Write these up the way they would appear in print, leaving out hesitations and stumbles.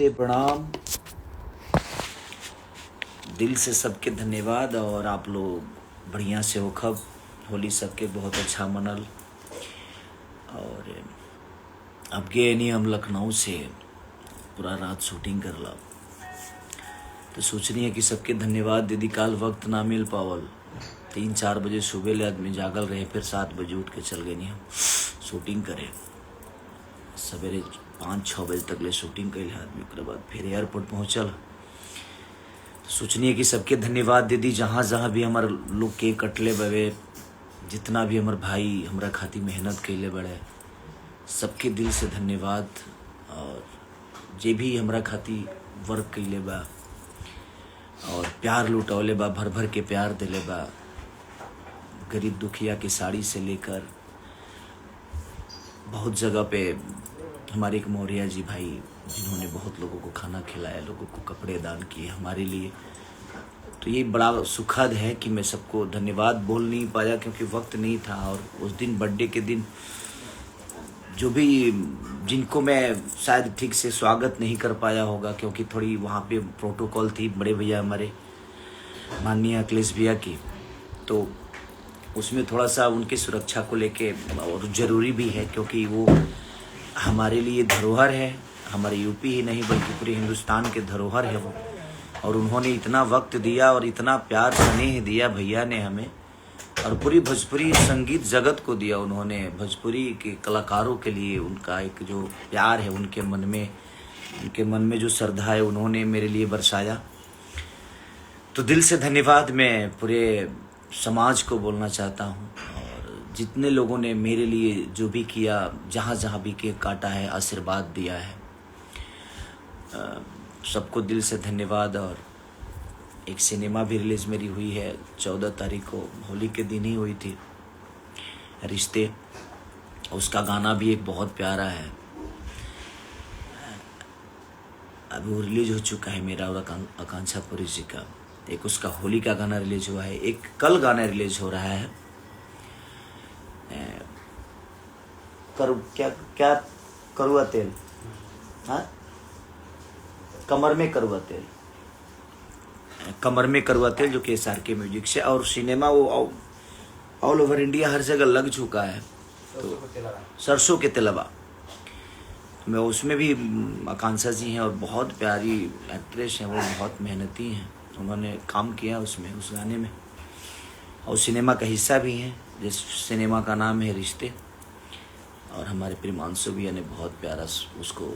प्रणाम, दिल से सबके धन्यवाद। और आप लोग बढ़िया से होखब, होली सबके बहुत अच्छा मनल। और अब गए नहीं हम लखनऊ से पूरा रात शूटिंग करला, तो सोचनी है कि सबके धन्यवाद दीदी। काल वक्त ना मिल पावल, 3-4 बजे सुबह ले आदमी जागल रहे, फिर 7 बजे उठ के चल गए नहीं हम शूटिंग करे। सवेरे 5-6 बजे तक ले शूटिंग कैल आदमी, उसके बाद फिर एयरपोर्ट पहुँचल। तो सोचनी है कि सबके धन्यवाद दीदी, जहाँ जहाँ भी हमारे लोग के कटले बवे, जितना भी हमारे भाई हमारा खातिर मेहनत कैले बड़े, सबके दिल से धन्यवाद। और जे भी हमारा खातिर वर्क कैले बा और प्यार लुटौले बा, भर भर के प्यार दिले बा। गरीब दुखिया की साड़ी से लेकर बहुत जगह पे हमारे एक मौर्या जी भाई, जिन्होंने बहुत लोगों को खाना खिलाया, लोगों को कपड़े दान किए हमारे लिए। तो ये बड़ा सुखद है कि मैं सबको धन्यवाद बोल नहीं पाया, क्योंकि वक्त नहीं था। और उस दिन बर्थडे के दिन जो भी जिनको मैं शायद ठीक से स्वागत नहीं कर पाया होगा, क्योंकि थोड़ी वहाँ पे प्रोटोकॉल थी बड़े भैया हमारे माननीय अखिलेश भैया की, तो उसमें थोड़ा सा उनकी सुरक्षा को लेके और ज़रूरी भी है, क्योंकि वो हमारे लिए धरोहर है। हमारे यूपी ही नहीं बल्कि पूरे हिंदुस्तान के धरोहर है वो। और उन्होंने इतना वक्त दिया और इतना प्यार स्नेह दिया भैया ने हमें, और पूरी भोजपुरी संगीत जगत को दिया उन्होंने। भोजपुरी के कलाकारों के लिए उनका एक जो प्यार है, उनके मन में जो श्रद्धा है, उन्होंने मेरे लिए बरसाया। तो दिल से धन्यवाद मैं पूरे समाज को बोलना चाहता हूँ। और जितने लोगों ने मेरे लिए जो भी किया, जहाँ जहाँ भी केक काटा है, आशीर्वाद दिया है, सबको दिल से धन्यवाद। और एक सिनेमा भी रिलीज मेरी हुई है 14 तारीख को, होली के दिन ही हुई थी, रिश्ते। उसका गाना भी एक बहुत प्यारा है, अभी वो रिलीज हो चुका है मेरा और आकांक्षा पुरी जी का। एक उसका होली का गाना रिलीज हुआ है, एक कल गाना रिलीज हो रहा है। क्या करुआ तेल, हाँ, कमर में करुआ तेल, जो कि SRK म्यूजिक से। और सिनेमा वो ऑल ओवर इंडिया हर जगह लग चुका है। तो सरसों के तेलवा मैं उसमें भी, आकांक्षा जी हैं और बहुत प्यारी एक्ट्रेस हैं, वो बहुत मेहनती हैं, उन्होंने काम किया उसमें, उस गाने में, और सिनेमा का हिस्सा भी हैं। जिस सिनेमा का नाम है रिश्ते। और हमारे प्रिमांशु भैया ने बहुत प्यारा उसको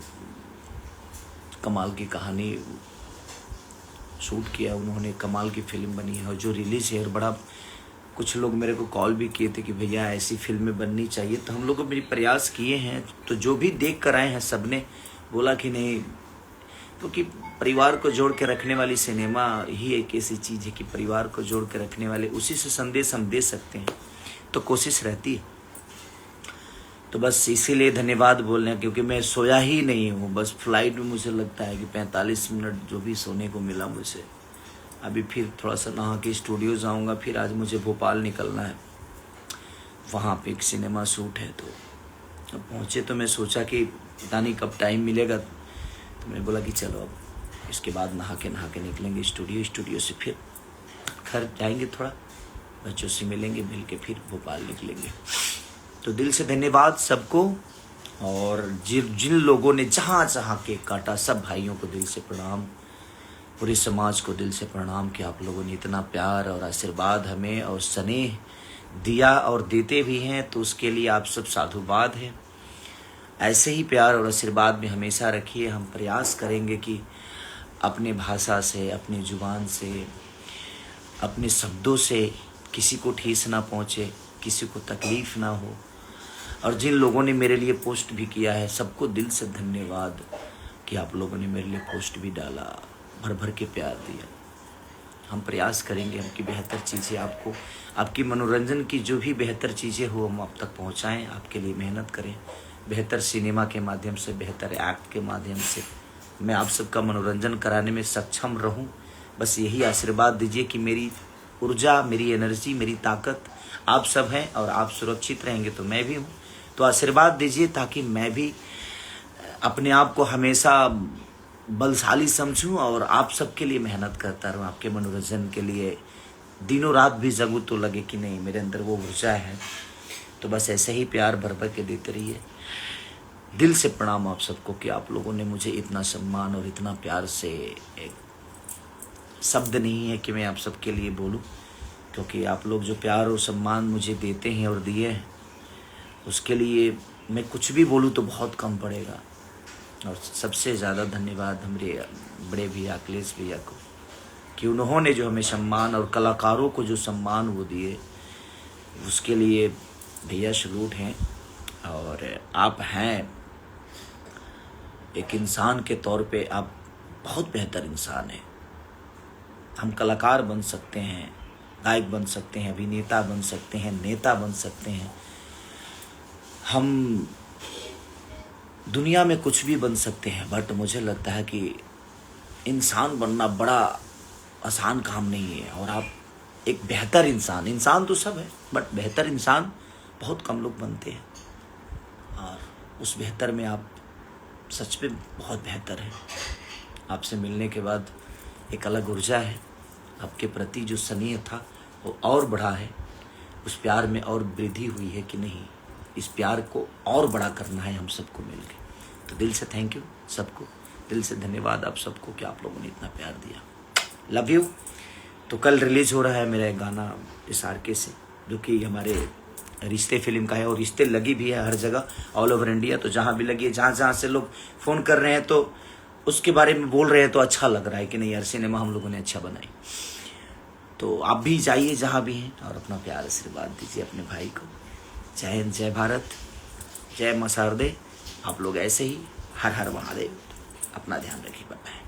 कमाल की कहानी शूट किया उन्होंने, कमाल की फिल्म बनी है और जो रिलीज है। और बड़ा कुछ लोग मेरे को कॉल भी किए थे कि भैया ऐसी फिल्में बननी चाहिए, तो हम लोग भी प्रयास किए हैं। तो जो भी देख कर आए हैं सबने बोला कि नहीं, क्योंकि परिवार को जोड़ के रखने वाली सिनेमा ही एक ऐसी चीज़ है कि परिवार को जोड़ के रखने वाले, उसी से संदेश हम दे सकते हैं, तो कोशिश रहती है। तो बस इसीलिए धन्यवाद बोलने हैं, क्योंकि मैं सोया ही नहीं हूँ। बस फ्लाइट में मुझे लगता है कि 45 मिनट जो भी सोने को मिला मुझे। अभी फिर थोड़ा सा नहा के स्टूडियो जाऊँगा, फिर आज मुझे भोपाल निकलना है, वहाँ पे एक सिनेमा शूट है। तो अब पहुँचे तो मैं सोचा कि पता नहीं कब टाइम मिलेगा, तो मैं बोला कि चलो अब इसके बाद नहा के निकलेंगे स्टूडियो से, फिर घर जाएंगे, थोड़ा बच्चों से मिलेंगे, मिल के फिर भोपाल निकलेंगे। तो दिल से धन्यवाद सबको। और जिन लोगों ने जहाँ जहाँ केक काटा, सब भाइयों को दिल से प्रणाम, पूरे समाज को दिल से प्रणाम कि आप लोगों ने इतना प्यार और आशीर्वाद हमें और स्नेह दिया और देते भी हैं, तो उसके लिए आप सब साधुवाद हैं। ऐसे ही प्यार और आशीर्वाद में हमेशा रखिए। हम प्रयास करेंगे कि अपने भाषा से, अपनी जुबान से, अपने शब्दों से किसी को ठेस ना पहुँचे, किसी को तकलीफ़ ना हो। और जिन लोगों ने मेरे लिए पोस्ट भी किया है, सबको दिल से धन्यवाद कि आप लोगों ने मेरे लिए पोस्ट भी डाला, भर भर के प्यार दिया। हम प्रयास करेंगे हम की बेहतर चीज़ें आपको, आपकी मनोरंजन की जो भी बेहतर चीज़ें हो, हम आप तक पहुंचाएं, आपके लिए मेहनत करें। बेहतर सिनेमा के माध्यम से, बेहतर एक्ट के माध्यम से मैं आप सबका मनोरंजन कराने में सक्षम रहूं। बस यही आशीर्वाद दीजिए कि मेरी ऊर्जा, मेरी एनर्जी, मेरी ताकत आप सब हैं, और आप सुरक्षित रहेंगे तो मैं भी हूँ। तो आशीर्वाद दीजिए ताकि मैं भी अपने आप को हमेशा बलशाली समझूं और आप सबके लिए मेहनत करता रहूं, आपके मनोरंजन के लिए दिनों रात भी जगूं तो लगे कि नहीं मेरे अंदर वो ऊर्जा है। तो बस ऐसे ही प्यार भर भर के देते रहिए। दिल से प्रणाम आप सबको कि आप लोगों ने मुझे इतना सम्मान और इतना प्यार से, एक शब्द नहीं है कि मैं आप सबके लिए बोलूं, क्योंकि आप लोग जो प्यार और सम्मान मुझे देते हैं और दिए हैं उसके लिए मैं कुछ भी बोलूं तो बहुत कम पड़ेगा। और सबसे ज़्यादा धन्यवाद हमारे बड़े भैया अखिलेश भैया को कि उन्होंने जो हमें सम्मान और कलाकारों को जो सम्मान वो दिए, उसके लिए भैया सलूट हैं। और आप हैं एक इंसान के तौर पे आप बहुत बेहतर इंसान हैं। हम कलाकार बन सकते हैं, गायक बन सकते हैं, अभिनेता बन सकते हैं, नेता बन सकते हैं, हम दुनिया में कुछ भी बन सकते हैं, बट मुझे लगता है कि इंसान बनना बड़ा आसान काम नहीं है। और आप एक बेहतर इंसान तो सब है, बट बेहतर इंसान बहुत कम लोग बनते हैं। और उस बेहतर में आप सच में बहुत बेहतर है। आपसे मिलने के बाद एक अलग ऊर्जा है, आपके प्रति जो स्नेह था वो और बढ़ा है, उस प्यार में और वृद्धि हुई है कि नहीं, इस प्यार को और बड़ा करना है हम सबको मिलके। तो दिल से थैंक यू सबको, दिल से धन्यवाद आप सबको कि आप लोगों ने इतना प्यार दिया। Love you. तो कल रिलीज हो रहा है मेरा एक गाना SRK से, जो कि हमारे रिश्ते फिल्म का है, और रिश्ते लगी भी है हर जगह ऑल ओवर इंडिया। तो जहाँ भी लगी है, जहाँ जहाँ से लोग फ़ोन कर रहे हैं तो उसके बारे में बोल रहे हैं, तो अच्छा लग रहा है कि नहीं यार सिनेमा हम लोगों ने अच्छा बनाई। तो आप भी जाइए जहाँ भी हैं और अपना प्यार आशीर्वाद दीजिए अपने भाई को। जय हिंद, जय भारत, जय मां शारदे। आप लोग ऐसे ही हर हर महादेव। अपना ध्यान रखिए। बाय।